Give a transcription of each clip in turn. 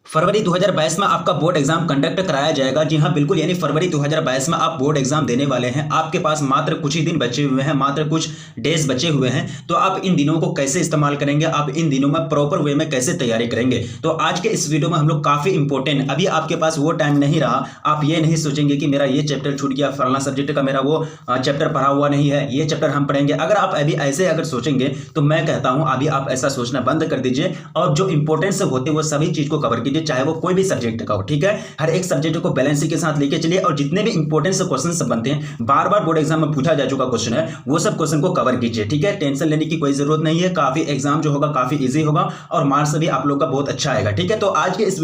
फरवरी 2022 में आपका board exam conduct कराया जाएगा। जी हाँ बिल्कुल, यानी फरवरी 2022 में आप बोर्ड एग्जाम देने वाले हैं। आपके पास मात्र कुछ ही दिन बचे हुए हैं, मात्र कुछ डेज बचे हुए हैं। तो आप इन दिनों को कैसे इस्तेमाल करेंगे, आप इन दिनों में प्रॉपर वे में कैसे तैयारी करेंगे। तो आज के इस वीडियो में हम लोग काफी इंपॉर्टेंट, अभी आपके पास वो टाइम नहीं रहा, आप ये नहीं सोचेंगे कि मेरा ये चैप्टर छूट गया, फलाना सब्जेक्ट का मेरा वो चैप्टर पढ़ा हुआ नहीं है, ये चैप्टर हम पढ़ेंगे। अगर आप अभी ऐसे अगर सोचेंगे तो मैं कहता हूं अभी आप ऐसा सोचना बंद कर दीजिए और जो इंपॉर्टेंस होते हैं वो सभी चीज को कवर कीजिए, चाहे वो कोई भी सब्जेक्ट का हो। ठीक है, हर एक सब्जेक्ट को बैलेंसिंग के साथ लेके चलिए और जितने भी इंपॉर्टेंस क्वेश्चन बनते हैं, बार बार बोर्ड एग्जाम में पूछा जा चुका क्वेश्चन है, वो सब क्वेश्चन को कवर कीजिए। ठीक है, टेंशन लेने की कोई जरूरत नहीं है, काफी एग्जाम जो होगा काफी इजी होगा और मार्क्स भी आप लोग का बहुत अच्छा आएगा। ठीक है, तो आज के इस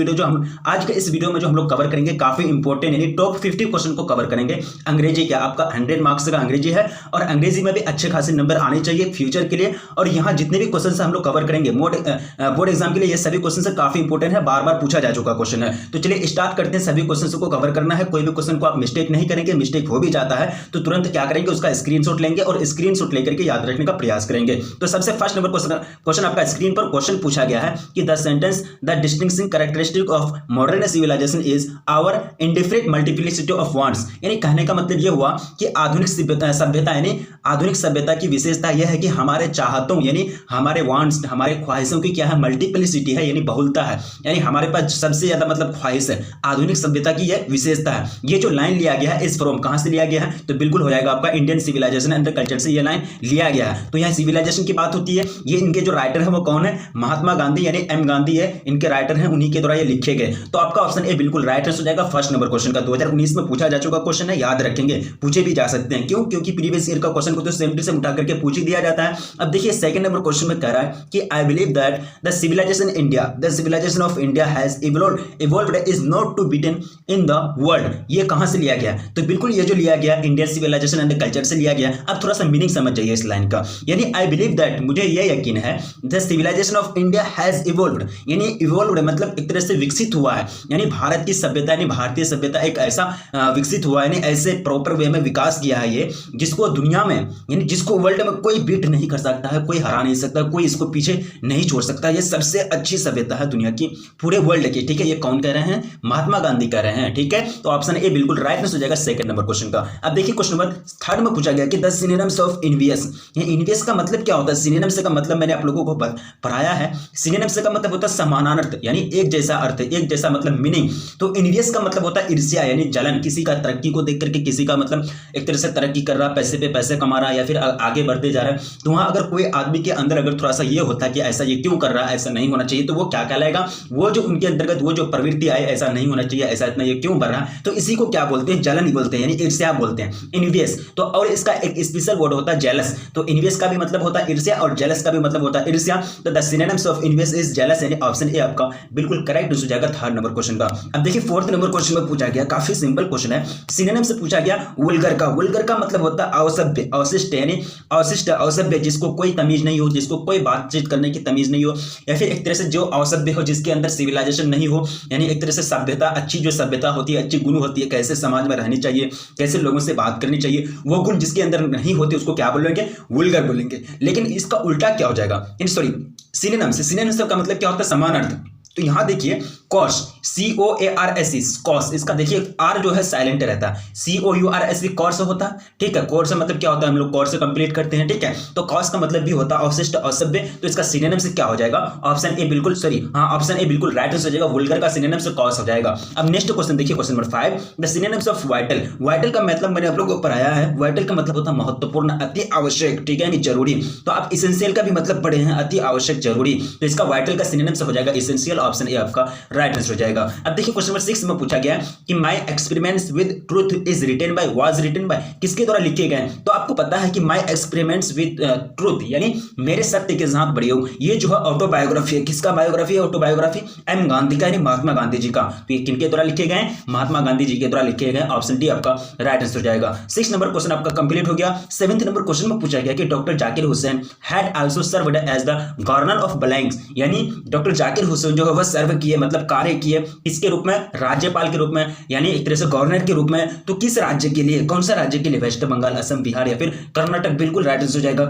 वीडियो में जो हम लोग कवर करेंगे काफी इंपॉर्टेंट, यानी टॉप 50 क्वेश्चन को कवर करेंगे। अंग्रेजी का आपका 100 मार्क्स का अंग्रेजी है और अंग्रेजी में भी अच्छे खासे नंबर आने चाहिए फ्यूचर के लिए। और यहाँ जितने भी क्वेश्चन हम लोग कवर करेंगे बोर्ड एग्जाम के लिए, ये सभी क्वेश्चन काफी इंपॉर्टेंट है, बार बार पूछा जा चुका क्वेश्चन है। तो चलिए स्टार्ट करते हैं, सभी क्वेश्चन को कवर करना है। कोई भी क्वेश्चन को आप मिस्टेक नहीं करेंगे, मिस्टेक हो भी जाता है तो तुरंत क्या करेंगे, उसका स्क्रीनशॉट लेंगे और स्क्रीनशॉट लेकर के याद रखने का प्रयास करेंगे। तो सबसे फर्स्ट नंबर क्वेश्चन आपका स्क्रीन पर क्वेश्चन पूछा गया है कि the sentence the distinguishing characteristic of modern civilisation is our indifferent multiplicity of wants. यानी कहने का मतलब यह हुआ कि आधुनिक सभ्यता यानी आधुनिक सभ्यता की विशेषता यह है कि हमारे चाहतों यानी हमारे वांट्स, हमारे ख्वाहिशों की क्या है, मल्टीप्लिसिटी है, यानी बहुलता है, यानी हमारे पास सबसे ज्यादा मतलब ख्वाहिश है। आधुनिक सभ्यता की यह विशेषता है। ये जो लाइन लिया गया है इस फ्रॉम कहां से लिया गया है, तो बिल्कुल हो जाएगा आपका इंडियन सिविलाइजेशन एंड कल्चर से ये लाइन लिया गया है। तो यहाँ सिविलाइजेशन की बात होती है, ये इनके जो राइटर है वो कौन है, महात्मा गांधी यानी एम गांधी है, इनके राइटर हैं, उन्हीं के द्वारा ये लिखे गए। तो आपका ऑप्शन ए बिल्कुल राइट हो जाएगा फर्स्ट नंबर क्वेश्चन का। 2019 में पूछा जा चुका क्वेश्चन है, याद रखेंगे, पूछे भी जा सकते हैं। क्यों? क्योंकि प्रीवियस ईयर का क्वेश्चन को तो सेम टू सेम उठा करके पूछ ही दिया जाता है। अब देखिए सेकंड नंबर क्वेश्चन में कह रहा है कि I believe that the civilisation of India has evolved is not to beaten in the world. ये कहां से लिया गया, तो बिल्कुल ये जो लिया गया इंडियन सिविलाइजेशन एंड कल्चर से लिया गया। अब थोड़ा सा मीनिंग समझ जाइए इस लाइन का, यानी आई बिलीव दैट मुझे ये यकीन है the civilisation of India has evolved, यानी इवॉल्व्ड मतलब एक तरह से विकसित हुआ है, यानी भारत की सभ्यता यानी भारतीय सभ्यता एक ऐसा विकसित हुआ है, यानी ऐसे प्रॉपर वे में विकास किया है ये, जिसको दुनिया में यानी जिसको वर्ल्ड में कोई बीट नहीं कर सकता है, कोई हरा नहीं सकता, कोई इसको पीछे नहीं छोड़ सकता। ये सबसे अच्छी सभ्यता है दुनिया की, पूरे वर्ल्ड की। ठीक है, ये कौन कह रहे हैं, महात्मा गांधी कह रहे हैं। ठीक है, तो ऑप्शन ए बिल्कुल राइट हो जाएगा सेकंड नंबर क्वेश्चन का। अब देखिए क्वेश्चन नंबर थर्ड में पूछा गया कि द सिनोनिम्स ऑफ इन्वियस। ये इन्वियस का मतलब क्या होता है, सिनोनिम्स का मतलब मैंने आप लोगों को पढ़ाया है, सिनोनिम्स का मतलब होता है समानार्थ, यानी एक जैसा अर्थ, एक जैसा मतलब मीनिंग। तो इन्वियस का मतलब होता है ईर्ष्या यानी जलन, किसी का तरक्की को देख करके किसी का मतलब एक तरह से तरक्की कर रहा, पैसे पे पैसे कमा रहा या फिर आगे बढ़ते जा रहा है। तो वहां अगर कोई आदमी के अंदर अगर थोड़ा सा ये होता है कि ऐसा ये क्यों कर रहा है, ऐसा नहीं होना चाहिए, तो वो क्या कहलाएगा, वो जो उनके अंतर्गत वो जो प्रवृत्ति आए, ऐसा नहीं होना चाहिए, ऐसा इतना ये क्यों बढ़ रहा है, तो इसी को क्या बोलते हैं, जलन बोलते हैं, यानी ईर्ष्या बोलते हैं, इन्वियस। तो और इसका एक स्पेशल वर्ड होता है जेलस। तो इन्वियस का भी मतलब होता है ईर्ष्या और जेलस का भी मतलब होता है ईर्ष्या। तो the synonyms of इन्वियस is jealous, यानी ऑप्शन ए आपका बिल्कुल करेक्ट हो जाएगा थर्ड नंबर क्वेश्चन का। अब देखिए फोर्थ नंबर क्वेश्चन में पूछा गया, काफी सिंपल क्वेश्चन है, सिनोनिम से पूछा गया वल्गर का। वल्गर का मतलब होता है असभ्य, अशिष्ट यानी अशिष्ट, असभ्य, जिसको कोई तमीज नहीं हो, जिसको कोई बातचीत करने की तमीज नहीं हो, या फिर एक तरह से जो असभ्य हो, जिसके अंदर सिविलाइजेशन नहीं हो, यानी एक तरह से सभ्यता, अच्छी जो सभ्यता होती है, अच्छी गुण होती है, कैसे समाज में रहनी चाहिए, कैसे लोगों से बात करनी चाहिए, वो गुण जिसके अंदर नहीं होते उसको क्या बोलेंगे, वल्गर बोलेंगे। लेकिन इसका उल्टा क्या हो जाएगा, सॉरी सिनोनिम्स का मतलब क्या होता है, समान अर्थ। तो यहां देखिए कॉस, COARSE, कॉस, इसका देखिए आर जो है साइलेंट रहता है, COURSE कॉस होता है। ठीक है, कॉस से मतलब क्या होता है, हम लोग कॉस से कंप्लीट करते हैं। ठीक है, तो कॉस का मतलब भी होता है अवशिष्ट, असभ्य। तो इसका सिनोनिम से क्या हो जाएगा, ऑप्शन ए बिल्कुल ऑप्शन ए बिल्कुल राइट हो जाएगा, वल्गर का सिनोनिम से कॉस हो जाएगा। अब नेक्स्ट क्वेश्चन देखिए, question number 5, the synonyms of vital. Vital का मतलब मैंने आप लोगों को पढ़ाया है, वाइटल का मतलब होता है महत्वपूर्ण, अति आवश्यक। ठीक है, यानी जरूरी। तो आप इसेंशियल का भी मतलब पढ़े हैं, अति आवश्यक, जरूरी। तो इसका वाइटल का सिनोनिम से हो जाएगा इसेंशियल, ऑप्शन ए आपका राइट आंसर हो जाएगा। अब देखिए क्वेश्चन नंबर 6 में पूछा गया कि my experiments with truth is written by, was written by, किसके द्वारा लिखे गए। तो आपको पता है कि माय एक्सपेरिमेंट्स विद ट्रूथ यानी मेरे सत्य के साथ बड़े हो, ये जो है ऑटोबायोग्राफी है। किसका बायोग्राफी है, ऑटोबायोग्राफी एम गांधी का, यानी महात्मा गांधी जी का। तो ये किनके द्वारा लिखे गए, महात्मा गांधी जी के द्वारा लिखे गए, ऑप्शन डी आपका राइट आंसर हो जाएगा। 6 नंबर क्वेश्चन आपका कंप्लीट हो गया। 7th नंबर क्वेश्चन में पूछा गया कि doctor Zakir Hussain had also served as the governor of blanks, यानी डॉक्टर जाकिर हुसैन जो है वह सर्व किए, मतलब कार्य किए किसके रूप में, राज्यपाल के रूप में, यानी एक तरह से गवर्नर के रूप में। तो किस राज्य के लिए, कौन सा राज्य के लिए, वेस्ट बंगाल, असम, बिहार या फिर कर्नाटक, बिल्कुल राइट आंसर हो जाएगा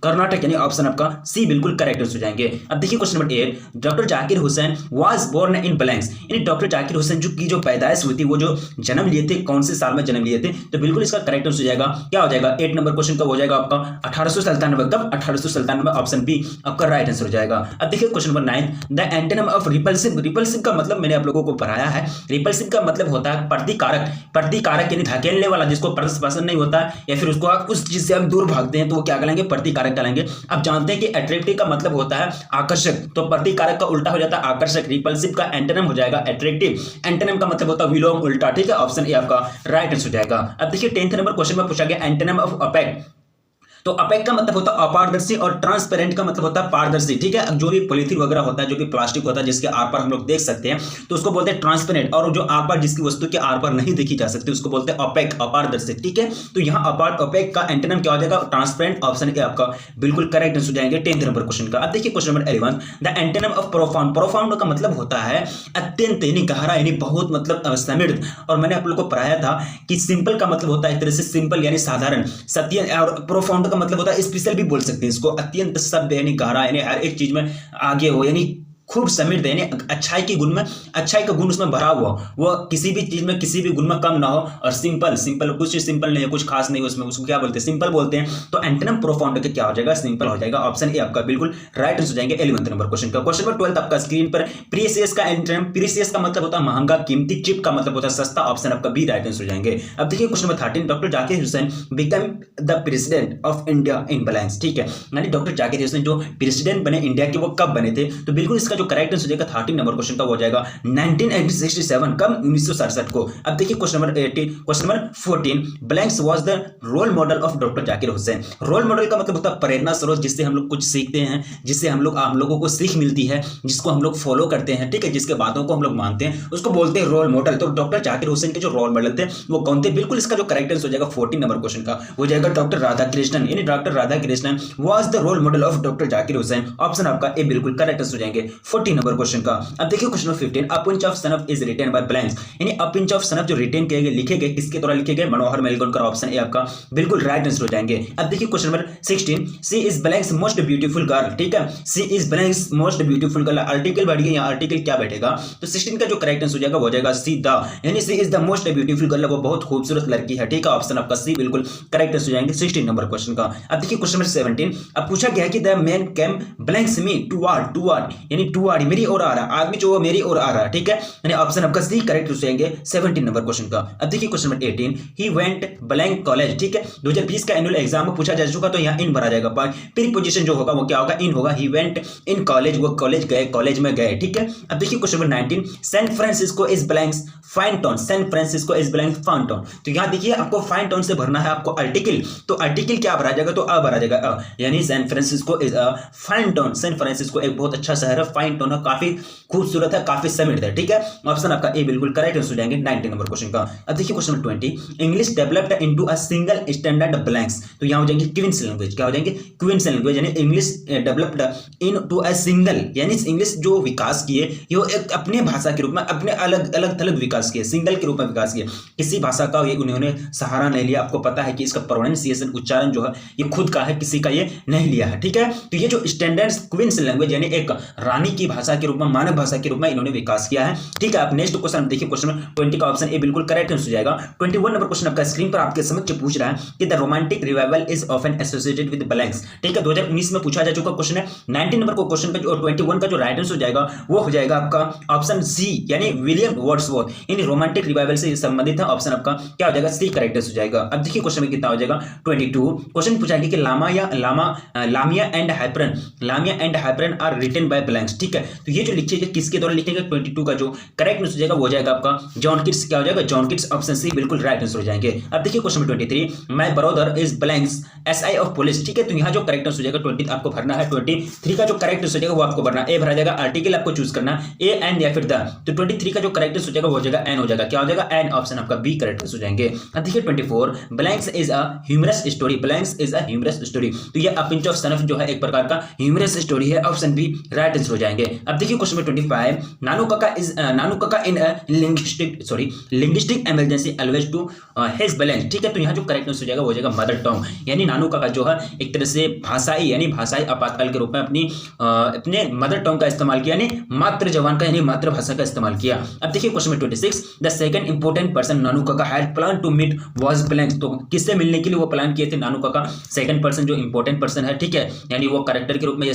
कर्नाटक, यानी ऑप्शन आपका सी बिल्कुल करेक्ट आंसर हो जाएंगे। अब देखिए question number 8, doctor Zakir Hussain was born in blanks, यानी डॉक्टर जाकिर हुसैन जो पैदाइश हुई थी, वो जो जन्म लिए थे, कौन से साल में जन्म लिए थे, तो बिल्कुल इसका करेक्ट आंसर हो जाएगा, क्या हो जाएगा, 8 नंबर क्वेश्चन कब हो जाएगा आपका 1897, कब 1897, ऑप्शन बी आपका राइट आंसर हो जाएगा। अब देखिए question number 9, the antonym of repulsive, repulsive का मतलब मैंने आप लोगों को पढ़ाया है, रिपल्सिव का मतलब होता है प्रतिकारक, प्रतिकारक यानी धकेलने वाला, जिसको पसंद नहीं होता या फिर उसको आप उस चीज से हम दूर भागते हैं तो वो क्या कहलाएंगे, प्रतिकारक कहलाएंगे। अब जानते हैं कि अट्रैक्टिव का मतलब होता है आकर्षक, तो प्रतिकारक का उल्टा हो जाता है आकर्षक, रिपल्सिव का एंटोनिम हो जाएगा अट्रैक्टिव, एंटोनिम का मतलब होता है विलोम, उल्टा, ठीक है, ऑप्शन ए आपका राइट आंसर हो जाएगा। अब देखिए 10th नंबर क्वेश्चन में पूछा गया एंटोनिम ऑफ ओपेक, तो ओपेक का मतलब होता है अपारदर्शी और ट्रांसपेरेंट का मतलब होता है पारदर्शी, ठीक है। अब जो भी पॉलीथीन वगैरह होता है, जो भी प्लास्टिक होता है जिसके आर पार हम लोग देख सकते हैं, तो उसको बोलते हैं ट्रांसपेरेंट, और जो आर पार जिसकी वस्तु के आर पार नहीं देखी जा सकती उसको बोलते हैं ओपेक, अपारदर्शी, ठीक है। तो यहाँ ओपेक का एंटोनिम क्या हो जाएगा, ट्रांसपेरेंट, ऑप्शन ए आपका बिल्कुल करेक्ट आंसर हो जाएंगे 10th नंबर क्वेश्चन का। अब देखिए question number 11, the antonym of profound, profound का मतलब होता है अत्यंत, यानी गहरा, यानी बहुत, मतलब समृद्ध। और मैंने आप लोगों को पढ़ाया था कि सिंपल का मतलब होता है एक तरह से सिंपल यानी साधारण, सत्य, और प्रोफाउंड का मतलब होता है स्पेशल भी बोल सकते हैं इसको, अत्यंत सभ्य यानी गहरा, यानी हर एक चीज में आगे हो, यानी खूब समृद्ध, यानी अच्छाई के गुण में, अच्छाई का गुण उसमें भरा हुआ, वो किसी भी चीज में किसी भी गुण में कम ना हो, और सिंपल, सिंपल कुछ सिंपल नहीं है, कुछ खास नहीं है उसमें, उसको क्या बोलते हैं, सिंपल बोलते हैं। तो एंटोनिम प्रोफाउंड का क्या हो जाएगा, सिंपल हो जाएगा, ऑप्शन ए आपका बिल्कुल राइट आंसर हो जाएंगे 11th नंबर क्वेश्चन का। क्वेश्चन नंबर 12 आपका स्क्रीन पर, प्रीसियस का एंटोनिम, प्रीसियस का मतलब होता है महंगा, कीमती, चिप का मतलब होता है सस्ता, ऑप्शन आपका बी राइट आंसर हो जाएंगे। अब देखिए question number 13, doctor Zakir Hussain become the president of India in blanks, ठीक है, यानी डॉक्टर जाकिर हुसैन जो प्रेसिडेंट बने इंडिया के वो कब बने थे, तो बिल्कुल इसका जो करेक्ट आंसर हो जाएगा 13 नंबर क्वेश्चन का हो जाएगा 1967, कब 1967 को। अब देखिए question number 18, question number 14, blanks was the role model of doctor Zakir Hussain, role model का मतलब होता है प्रेरणा स्रोत, जिससे हम लोग कुछ सीखते हैं, जिससे हम लोगों को सीख मिलती है, जिसको हम लोग फॉलो करते हैं, ठीक है, जिसके बातों को हम लोग मानते हैं, उसको बोलते हैं रोल मॉडल। तो डॉक्टर जाकिर हुसैन के जो रोल मॉडल थे वो कौन थे, बिल्कुल इसका जो करेक्ट आंसर हो जाएगा 14 नंबर क्वेश्चन का हो जाएगा डॉक्टर राधाकृष्णन, यानी doctor Radhakrishnan was the role model of doctor Zakir Hussain, option आपका ए बिल्कुल करेक्ट आंसर हो जाएंगे 14 नंबर क्वेश्चन का। अब देखिए question 15, a pinch of snuff is written by blanks, यानी अ पिंच ऑफ सनफ जो रिटेन किए गए, लिखे गए, किसके द्वारा लिखे गए, मनोहर मेलगोनकर, ऑप्शन ए आपका बिल्कुल राइट आंसर हो जाएंगे। अब देखिए question number 16, she is blanks most beautiful girl, ठीक है, she is blanks most beautiful girl, article बैठ गया, यहाँ आर्टिकल क्या बैठेगा, तो 16 का जो करेक्ट आंसर हो जाएगा वो जाएगा सी द, यानी she is the most beautiful girl, वो बहुत खूबसूरत लड़की है, ठीक है, ऑप्शन आपका सी बिल्कुल करेक्ट आंसर हो जाएंगे 16 नंबर क्वेश्चन का। अब देखिए क्वेश्चन नंबर 17, अब पूछा गया कि the man came blanks me toward, यानी टुवर्ड मेरी ओर आ रहा है, आदमी जो मेरी ओर आ रहा है, ठीक है, यानी ऑप्शन आपका सी करेक्ट हो जाएंगे 17 नंबर क्वेश्चन का। अब देखिए question number 18, he went blank college, ठीक है, 2020 का एनुअल एग्जाम में पूछा जा चुका, तो यहाँ इन भरा जाएगा, प्रीपोजिशन जो होगा वो क्या होगा, इन होगा, ही वेंट इन कॉलेज, वो कॉलेज गए, कॉलेज में गए, ठीक है। अब देखिए question number 19, San Francisco is blanks fine town, San Francisco is blank fine town, तो यहाँ देखिए आपको फाइन टाउन से भरना है आपको आर्टिकल, तो आर्टिकल क्या भरा जाएगा, तो अ भरा जाएगा अ, यानी San Francisco is a fine town, San Francisco एक बहुत अच्छा शहर है, फाइन टाउन है, काफी खूबसूरत है, काफी समृद्ध है, ठीक है, ऑप्शन आपका ए बिल्कुल करेक्ट आंसर हो जाएंगे 19 नंबर क्वेश्चन का। अब देखिए question number 20, English developed into a single standard blanks, तो यहाँ हो जाएंगे क्वींस लैंग्वेज, क्या हो जाएंगे, क्वींस लैंग्वेज, यानी English developed into a single, यानी इंग्लिश जो विकास किए ये एक अपने भाषा के रूप में, अपने अलग अलग थलग विकास किए, सिंगल के रूप में विकास किए, किसी भाषा का ये उन्होंने सहारा नहीं लिया, आपको पता है कि इसका प्रोनाउंसिएशन, उच्चारण जो है ये खुद का है, किसी का ये नहीं लिया है, ठीक है। तो ये जो स्टैंडर्ड क्वींस लैंग्वेज यानी एक रानी की भाषा के रूप में, मानव भाषा के रूप में इन्होंने विकास किया है, ठीक है। आप नेक्स्ट क्वेश्चन देखिए, क्वेश्चन 20 का ऑप्शन ए बिल्कुल करेक्ट आंसर हो जाएगा। 21 नंबर क्वेश्चन आपका स्क्रीन पर आपके समक्ष पूछ रहा है कि the romantic revival is often associated with blanks, ठीक है, 2019 में पूछा जा चुका क्वेश्चन है। 19 नंबर को क्वेश्चन का और 21 का जो राइट आंसर हो जाएगा वो हो जाएगा आपका ऑप्शन सी, यानी विलियम वर्ड्सवर्थ, यानी रोमांटिक रिवाइवल से संबंधित है, ऑप्शन आपका क्या हो जाएगा, सी करेक्ट आंसर हो जाएगा। अब देखिए क्वेश्चन में कितना हो जाएगा 22, क्वेश्चन पूछा गया कि Lamia and Hyperion are written by blanks, ठीक है, तो ये जो लिखे गए किसके द्वारा लिखे गए, 22 का जो करेक्ट आंसर हो जाएगा वो जाएगा आपका जॉन किट्स, क्या हो जाएगा, जॉन किट्स, ऑप्शन सी बिल्कुल राइट आंसर हो जाएंगे। अब देखिए question 23, my brother is blanks SI of police, ठीक है, तो यहाँ जो करेक्ट आंसर हो जाएगा 20 आपको भरना है, 23 का जो करेक्ट आंसर हो जाएगा वो आपको भरना ए भरा जाएगा, आर्टिकल आपको चूज करना ए एन या फिर द, तो 23 का जो करेक्ट आंसर हो जाएगा वो हो जाएगा एन हो जाएगा, क्या हो जाएगा एन, ऑप्शन आपका बी करेक्ट आंसर हो जाएंगे। अब देखिए 24, blanks is a humorous story, blanks is a humorous story, तो ये अ पिंच ऑफ सनफ जो है एक प्रकार का ह्यूमरस स्टोरी है, ऑप्शन बी राइट आंसर हो जाएंगे। जाएंगे। अब देखिए question number 25, Nanu Kaka in linguistic emergency always to his balance. ठीक है, तो यहाँ जो करेक्ट आंसर हो जाएगा वो हो जाएगा मदर टंग, यानी नानू काका जो है एक तरह से भाषाई आपातकाल के रूप में अपने मदर टंग का इस्तेमाल किया, यानी मातृ जबान का यानी मातृभाषा का इस्तेमाल किया। अब देखिए question number 26, the second important person Nanu Kaka had plan to meet was blank. तो किससे मिलने के लिए वो प्लान किए थे नानू काका? सेकंड पर्सन जो इंपॉर्टेंट पर्सन है, ठीक है, यानी वो कैरेक्टर के रूप में ये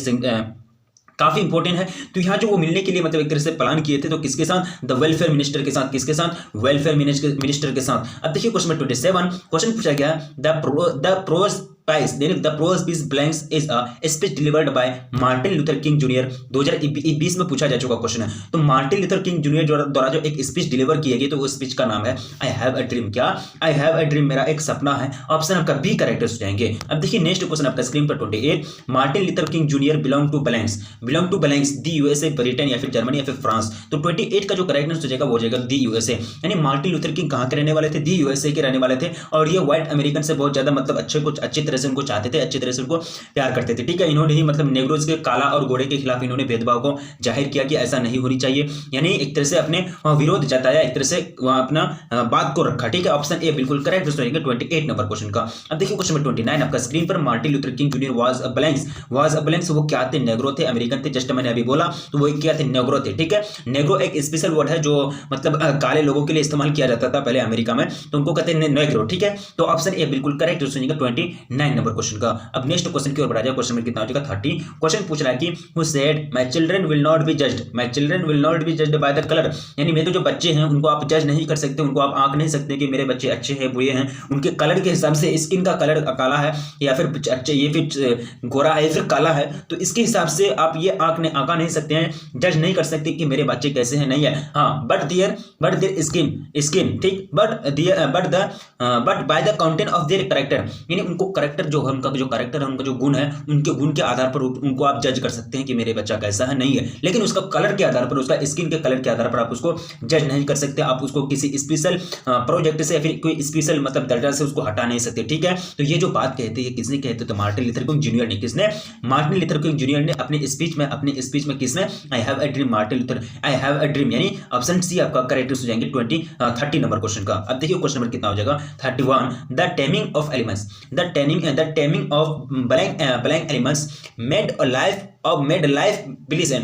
काफी इंपॉर्टेंट है। तो यहाँ जो वो मिलने के लिए मतलब एक तरह से प्लान किए थे, तो किसके साथ? द वेलफेयर मिनिस्टर के साथ। किसके साथ? वेलफेयर मिनिस्टर के साथ। अब देखिए क्वेश्चन नंबर 27, क्वेश्चन पूछा गया the prose prize the prose piece blanks is a speech delivered by Martin Luther King junior. 2020 में पूछा जा चुका क्वेश्चन है। तो मार्टिन लूथर किंग जूनियर द्वारा जो एक स्पीच डिलीवर की गई, तो वो स्पीच का नाम है आई हैव अ ड्रीम। क्या? आई हैव अ ड्रीम, मेरा एक सपना है। ऑप्शन आपका बी करेक्ट हो जाएंगे। अब देखिए नेक्स्ट क्वेश्चन आपका स्क्रीन पर 28, Martin Luther King junior belong to blanks the USA, Britain या फिर जर्मनी या फिर फ्रांस। तो 28 का जो करेक्ट आंसर हो जाएगा वो हो जाएगा दी यूएसए, यानी मार्टिन लूथर किंग कहां के रहने वाले थे? दी यूएसए के रहने वाले थे। और ये व्हाइट अमेरिकन से बहुत ज्यादा मतलब अच्छी तरह से उनको चाहते थे, अच्छी तरह से उनको प्यार करते थे। ठीक है, इन्होंने ही मतलब नेग्रोज के काला और गोरे के खिलाफ इन्होंने भेदभाव को जाहिर किया कि ऐसा नहीं होनी चाहिए, यानी एक तरह से अपने विरोध जताया, एक तरह से अपना बात को रखा। ठीक है, ऑप्शन ए बिल्कुल करेक्ट हो जाएगा 28 नंबर क्वेश्चन का। अब देखिए क्वेश्चन नंबर 29 आपका स्क्रीन पर, Martin Luther King junior was a blanks. वो क्या थे? नेग्रो थे, अमेरिकन थे, जस्ट मैंने अभी बोला, तो वो क्या थे? नेग्रो थे। ठीक है, नेग्रो एक स्पेशल वर्ड है जो मतलब काले लोगों के लिए इस्तेमाल किया जाता था पहले अमेरिका में, तो उनको कहते हैं नेग्रो। ठीक है, तो ऑप्शन ए बिल्कुल करेक्ट हो जाएगा 29 नंबर क्वेश्चन का। अब नेक्स्ट क्वेश्चन की ओर बढ़ा जाए, क्वेश्चन में कितना हो जाएगा 30। क्वेश्चन पूछ रहा है कि who said my children will not be judged by the colour, यानी मेरे जो बच्चे हैं उनको आप जज नहीं कर सकते, उनको आप आंक नहीं सकते कि मेरे बच्चे अच्छे हैं बुरे हैं, उनके कलर के हिसाब से, स्किन का कलर काला है या फिर अच्छे ये फिर गोरा है या फिर काला है, तो इसके हिसाब से आप ये आंका नहीं सकते हैं, जज नहीं कर सकते कि मेरे बच्चे कैसे हैं, नहीं है। हाँ, बट देयर स्किन ठीक, but by the content of their character, यानी उनको कैरेक्टर जो है, उनका जो कैरेक्टर है, उनका जो गुण है, उनके गुण के आधार पर उनको आप जज कर सकते हैं कि मेरे बच्चा कैसा है, नहीं है। लेकिन उसका कलर के आधार पर, उसका स्किन के कलर के आधार पर आप उसको जज नहीं कर सकते, आप उसको किसी स्पेशल प्रोजेक्ट से या फिर कोई स्पेशल मतलब दर्जा से उसको हटा नहीं सकते। ठीक है, तो ये जो बात कहते हैं ये किसने कहते? तो मार्टिन लूथर किंग जूनियर ने। किसने? मार्टिन लूथर किंग जूनियर ने अपनी स्पीच में किसने? I have a dream, Martin Luther, I have a dream, यानी ऑप्शन सी आपका करेक्ट हो जाएंगे 30 नंबर क्वेश्चन का। अब देखिए क्वेश्चन नंबर कितना हो जाएगा 31, the taming of elements of blank elements made life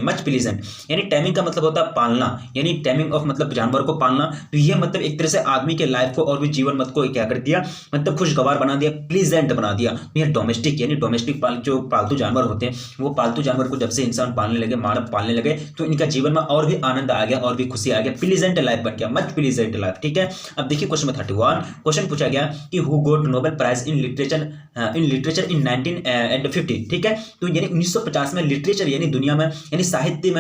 much pleasant, यानी टेमिंग का मतलब होता है पालना, यानी टेमिंग ऑफ मतलब जानवर को पालना, तो ये मतलब एक तरह से आदमी के लाइफ को और भी जीवन मत को क्या कर दिया, मतलब खुशगवार बना दिया, प्लीजेंट बना दिया। तो ये डोमेस्टिक, यानी डोमेस्टिक जो पालतू जानवर होते हैं, वो पालतू जानवर को जब से इंसान पालने लगे, मानव पालने लगे, तो इनका जीवन में और भी आनंद आ गया और भी खुशी आ गया, प्लीजेंट लाइफ बन गया, मच प्लीजेंट लाइफ। ठीक है, अब देखिए क्वेश्चन 31, क्वेश्चन पूछा गया कि who got Nobel prize in literature in 1950। ठीक है, तो यानी 1950 में लिटरेचर यानी दुनिया में यानी साहित्य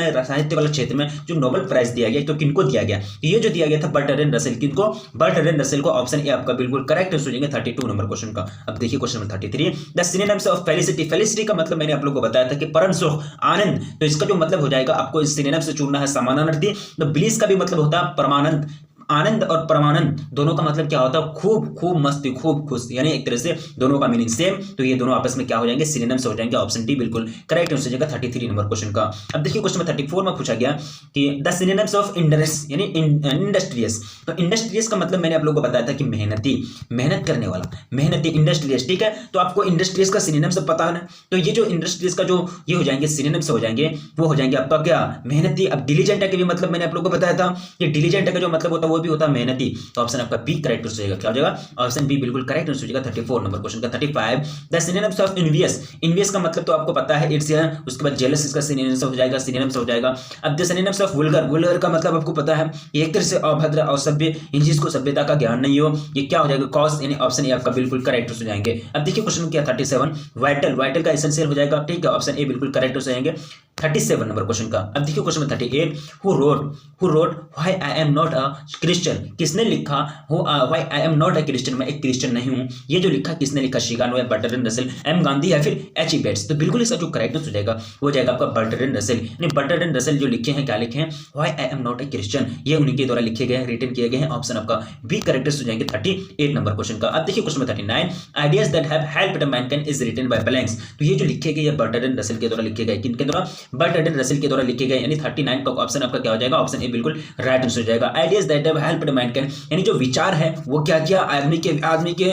वाले क्षेत्र में जो नोबेल प्राइज दिया गया, तो किनको दिया गया? ये जो दिया गया था बर्ट्रैंड रसेल, किनको? बर्ट्रैंड रसेल को। ऑप्शन ए आपका बिल्कुल करेक्ट हो जाएगा 32 नंबर क्वेश्चन का। अब देखिए question number 33, the synonyms of felicity का मतलब मैंने आप लोगों को बताया था कि परम सुख, आनंद, तो इसका जो मतलब हो जाएगा आपको इस सिनोनिम से चुनना है समानार्थी। तो ब्लिस का भी मतलब होता है परमानंद, आनंद और परमानंद दोनों का मतलब क्या होता है? खूब मस्ती, खूब खुश, यानी एक तरह से दोनों का मीनिंग सेम, तो ये दोनों आपस में क्या हो जाएंगे? सिनोनिम्स हो जाएंगे। ऑप्शन डी बिल्कुल करेक्ट हो जाएगा 33 नंबर क्वेश्चन का। अब देखिए क्वेश्चन 34 में पूछा गया कि द सिनोनिम्स ऑफ इंडस्ट्रियस यानी इंडस्ट्रियस, तो इंडस्ट्रियस का मतलब मैंने आप लोगों को बताया था कि मेहनती, मेहनत करने वाला, मेहनती, इंडस्ट्रियस। ठीक है, तो आपको इंडस्ट्रियस का सिनोनिम्स पता है, तो ये जो इंडस्ट्रियस का जो ये हो जाएंगे सिनोनिम्स हो जाएंगे, वो हो जाएंगे आपका क्या? मेहनती। अब डिलीजेंट के भी मतलब मैंने आप लोगों को बताया था कि डिलीजेंट का जो मतलब होता है वो भी होता है मेहनती, तो ऑप्शन आपका बी करेक्ट हो जाएगा। क्या हो जाएगा? ऑप्शन बी बिल्कुल करेक्ट हो जाएगा 34 नंबर क्वेश्चन का। 35, द सिनोनिम्स ऑफ इनवियस का मतलब तो आपको पता है इट्स, उसके बाद जेलस इसका सिनोनिम्स हो जाएगा। अब द सिनोनिम्स ऑफ वल्गर का मतलब आपको पता है एक तरह से अभद्र, असभ्य, इन चीज को सभ्यता का ज्ञान नहीं हो, ये क्या हो जाएगा? कॉज, यानी ऑप्शन ए आपका बिल्कुल करेक्ट हो जाएंगे। अब देखिए क्वेश्चन क्या 37, वाइटल का एसेंशियल हो जाएगा। ठीक है, ऑप्शन ए बिल्कुल करेक्ट हो जाएंगे 37 नंबर क्वेश्चन का। अब देखिए question 38, who wrote why I am not a Christian, किसने लिखा why I am not a Christian, मैं एक क्रिश्चियन नहीं हूं, ये जो लिखा किसने लिखा? Chicago, Bertrand Russell, M Gandhi या फिर एच.ई. बेट्स। तो बिल्कुल इसका जो करेक्ट हो जाएगा वो जाएगा आपका बर्ट्रैंड रसेल, यानी बर्ट्रैंड रसेल जो लिखे हैं, क्या लिखे हैं? Why I am not a Christian, ये उनके द्वारा लिखे गए हैं, रिटन किए गए हैं। ऑप्शन आपका बी करेक्ट हो जाएंगे 38 नंबर क्वेश्चन का। अब देखिए question 39, ideas that have helped mankind is written by blanks, तो ये जो लिखे गए बर्ट्रैंड रसेल के द्वारा लिखे गए, किनके द्वारा? बर्ट्रैंड रसेल के द्वारा लिखे गए, यानी 39 का ऑप्शन आपका क्या हो जाएगा, ऑप्शन ए बिल्कुल राइट आंसर हो जाएगा। Ideas that have helped Mankind, यानी जो विचार है वो क्या किया, आदमी के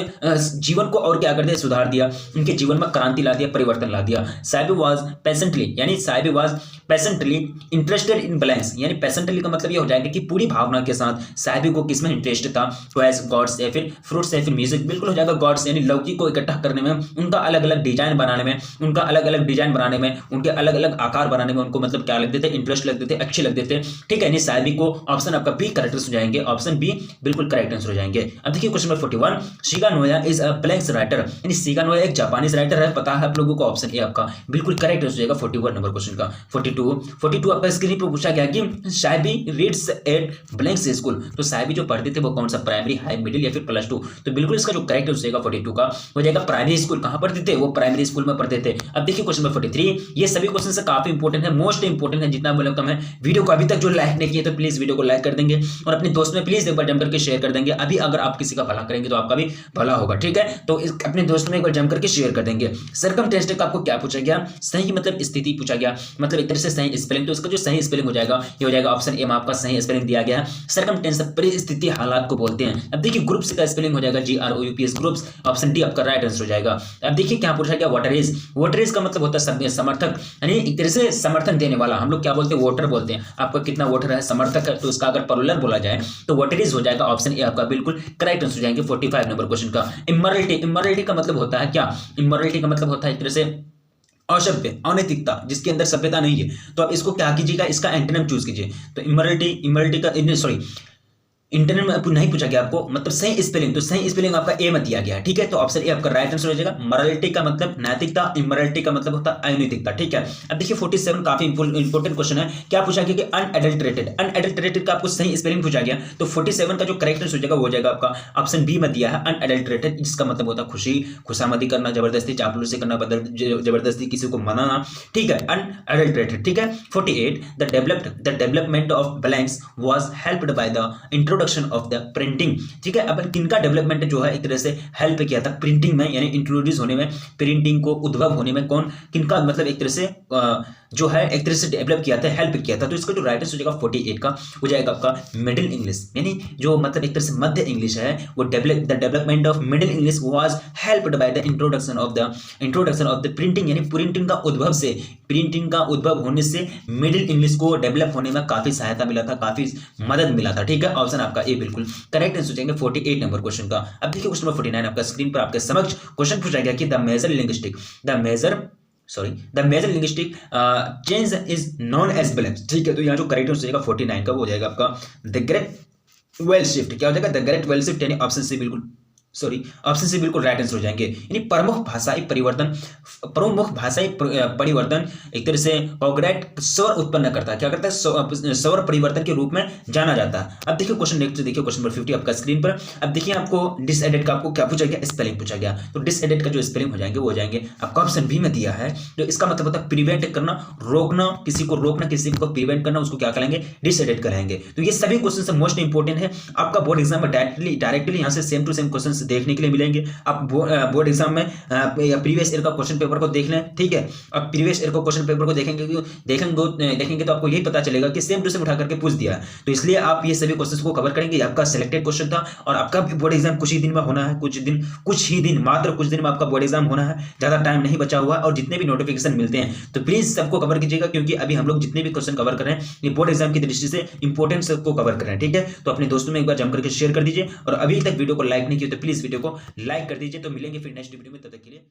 जीवन को और क्या कर दिया, सुधार दिया, उनके जीवन में क्रांति ला दिया, परिवर्तन ला दिया। साइबी वाज पेशेंटली, यानी साइबी was patiently interested in balance, यानी पेशेंटली का मतलब ये हो जाएगा कि पूरी भावना के साथ साइबी को किसमें इंटरेस्ट था, टॉयज, गॉड्स या फिर फ्रूट्स या फिर म्यूजिक, बिल्कुल हो जाएगा गॉड्स, यानी लौकी को इकट्ठा करने में, उनका अलग अलग डिजाइन बनाने में, उनके अलग अलग आकार बनाने में उनको मतलब क्या लगते थे, इंटरेस्ट लगते थे, अच्छे लगते थे, ठीक है। यानी साइबी को ऑप्शन आपका बी करेक्ट हो जाएंगे, ऑप्शन बी बिल्कुल करेक्ट आंसर हो जाएंगे। अब देखिए question number 41, Shiga Noah is a blank writer, यानी शिगा नोया एक जापानीज राइटर है, पता है आप लोगों को, ऑप्शन ए आपका बिल्कुल करेक्ट हो जाएगा 41 नंबर क्वेश्चन का। 42 आपका स्क्रीन पर पूछा गया कि साइबी रीड्स एट ब्लैंक स्कूल, तो साइबी जो पढ़ते थे वो कौन सा, प्राइमरी, हाई, मिडिल या फिर +2, तो बिल्कुल इसका जो करेक्ट हो जाएगा 42 का हो जाएगा प्राइमरी स्कूल। कहां पढ़ते थे वो, प्राइमरी स्कूल में पढ़ते थे। अब देखिए क्वेश्चन नंबर 43, ये सभी क्वेश्चन से काफी इंपॉर्टेंट है, मोस्ट इंपॉर्टेंट है, जितना बोले कम है। वीडियो को अभी तक जो लाइक नहीं किए तो प्लीज वीडियो को लाइक कर देंगे और अपने दोस्त में प्लीज एक बार जम करके शेयर कर देंगे। अभी अगर आप किसी का भला करेंगे तो आपका भी भला होगा, ठीक है। तो अपने दोस्त में एक बार जम करके शेयर कर देंगे। सरकमटेंस का आपको क्या पूछा गया, सही मतलब स्थिति पूछा गया, मतलब एक तरह से सही स्पेलिंग, तो इसका जो सही स्पेलिंग हो जाएगा ये हो जाएगा ऑप्शन ए में आपका सही स्पेलिंग दिया गया है। सरकमटेंस परिस्थिति, हालात को बोलते हैं। अब देखिए ग्रुप्स का स्पेलिंग हो जाएगा GROUPS, ग्रुप्स, ऑप्शन डी आपका राइट आंसर हो जाएगा। अब देखिए क्या पूछा गया, वाटर इज, वाटर इज का मतलब होता है समर्थक, यानी एक तरह से समर्थन देने वाला, हम लोग क्या बोलते हैं, वोटर बोलते हैं। आपका कितना वोटर है, समर्थक है, तो इसका अगर प्लूरल बोला जाए तो वाटर इज हो जाएगा, ऑप्शन ए आपका बिल्कुल करेक्ट आंसर हो जाएंगे 45 नंबर क्वेश्चन का। इमोरलिटी, इमोरलिटी का मतलब होता है क्या, इमोरलिटी का मतलब होता है एक तरह से असभ्य, अनैतिकता, जिसके अंदर सभ्यता नहीं है। तो आप इसको क्या कीजिएगा, इसका एंटोनिम चूज कीजिए। तो इमोरलिटी का सॉरी इंटरनेट में नहीं पूछा गया आपको, मतलब सही स्पेलिंग, तो सही स्पेलिंग आपका ए में दिया गया है, ठीक है। तो ऑप्शन ए आपका राइट आंसर हो जाएगा। मोरालिटी का मतलब नैतिकता, इमोरलिटी का मतलब होता है अनैतिकता, ठीक है। अब देखिए 47 काफी इंपॉर्टेंट क्वेश्चन है। क्या पूछा गया कि अनएडल्टरेटेड, अनएडल्टरेटेड का आपको सही स्पेलिंग पूछा गया, तो 47 का जो करेक्ट आंसर हो जाएगा वो हो जाएगा आपका ऑप्शन बी में दिया है, अनएडल्टरेटेड, जिसका मतलब होता है खुशी, खुशामदी करना, जबरदस्ती चापलूसी करना, जबरदस्ती किसी को मनाना, ठीक है, अनएडल्टरेटेड, ठीक है। 48 the development of blanks was helped by the introduction of the printing, ठीक है। अब किनका डेवलपमेंट जो है एक तरह से हेल्प किया था प्रिंटिंग में, यानी इंट्रोड्यूस होने में, प्रिंटिंग को उद्भव होने में, कौन किनका मतलब एक तरह से जो है एक तरह से डेवलप किया था, हेल्प किया था। तो इसका जो राइट आंसर हो जाएगा 48 का हो जाएगा आपका मिडिल इंग्लिश, यानी जो मतलब एक तरह से मध्य इंग्लिश है वो the development of middle English was helped by the introduction of the printing, यानी प्रिंटिंग का उद्भव से, प्रिंटिंग का उद्भव होने से मिडिल इंग्लिश को डेवलप होने में काफी सहायता मिला था, काफी मदद मिला था, ठीक है। ऑप्शन आपका ए बिल्कुल करेक्ट आंसर हो जाएंगे 48 नंबर क्वेश्चन का। अब देखिए क्वेश्चन नंबर 49 आपका स्क्रीन पर आपके समक्ष क्वेश्चन पूछा गया कि the major linguistic change is known as blanks, ठीक है। तो यहाँ जो करेक्ट आंसर हो जाएगा 49 का वो हो जाएगा आपका द ग्रेट वेल शिफ्ट, क्या हो जाएगा, द ग्रेट वेल शिफ्ट, यानी ऑप्शन से बिल्कुल राइट आंसर हो जाएंगे। यानी प्रमुख भाषाई परिवर्तन एक तरह से पॉग्रेट स्वर उत्पन्न करता है, क्या करता है, स्वर परिवर्तन के रूप में जाना जाता है। अब देखिए क्वेश्चन नेक्स्ट, देखिए क्वेश्चन नंबर 50 आपका स्क्रीन पर। अब देखिए आपको डिसएडेड का आपको क्या पूछा गया, स्पेलिंग पूछा गया। तो डिसएडेड का जो स्पेलिंग हो जाएंगे वो हो जाएंगे आपका ऑप्शन बी में दिया है, जो इसका मतलब होता है प्रिवेंट करना, रोकना, किसी को रोकना, किसी को प्रिवेंट करना, उसको क्या करेंगे, डिसएडेड करेंगे। तो ये सभी क्वेश्चन से मोस्ट इंपॉर्टेंट है, आपका बोर्ड एग्जाम में डायरेक्टली यहाँ से सेम टू सेम क्वेश्चन देखने के लिए मिलेंगे। आप बोर्ड एग्जाम में या प्रीवियस ईयर का क्वेश्चन पेपर को देख लें, ठीक है। अब प्रीवियस ईयर को क्वेश्चन पेपर को देखेंगे तो आपको यही पता चलेगा कि सेम टू सेम उठा करके पूछ दिया है। तो इसलिए आप ये सभी क्वेश्चंस को कवर करेंगे। आपका सिलेक्टेड क्वेश्चन था और आपका बोर्ड एग्जाम कुछ ही दिन में होना है, मात्र कुछ दिन में आपका बोर्ड एग्जाम होना है, ज्यादा टाइम नहीं बचा हुआ। और जितने भी नोटिफिकेशन मिलते हैं तो प्लीज सबको कवर कीजिएगा, क्योंकि अभी हम लोग जितने भी क्वेश्चन कवर कर रहे हैं ये बोर्ड एग्जाम की दृष्टि से इंपॉर्टेंट को कवर कर रहे हैं, ठीक है। तो अपने दोस्तों में एक बार जम करके शेयर कर दीजिए और अभी तक वीडियो को लाइक नहीं किया तो प्लीज वीडियो को लाइक कर दीजिए। तो मिलेंगे फिर नेक्स्ट वीडियो में, तब तक के लिए।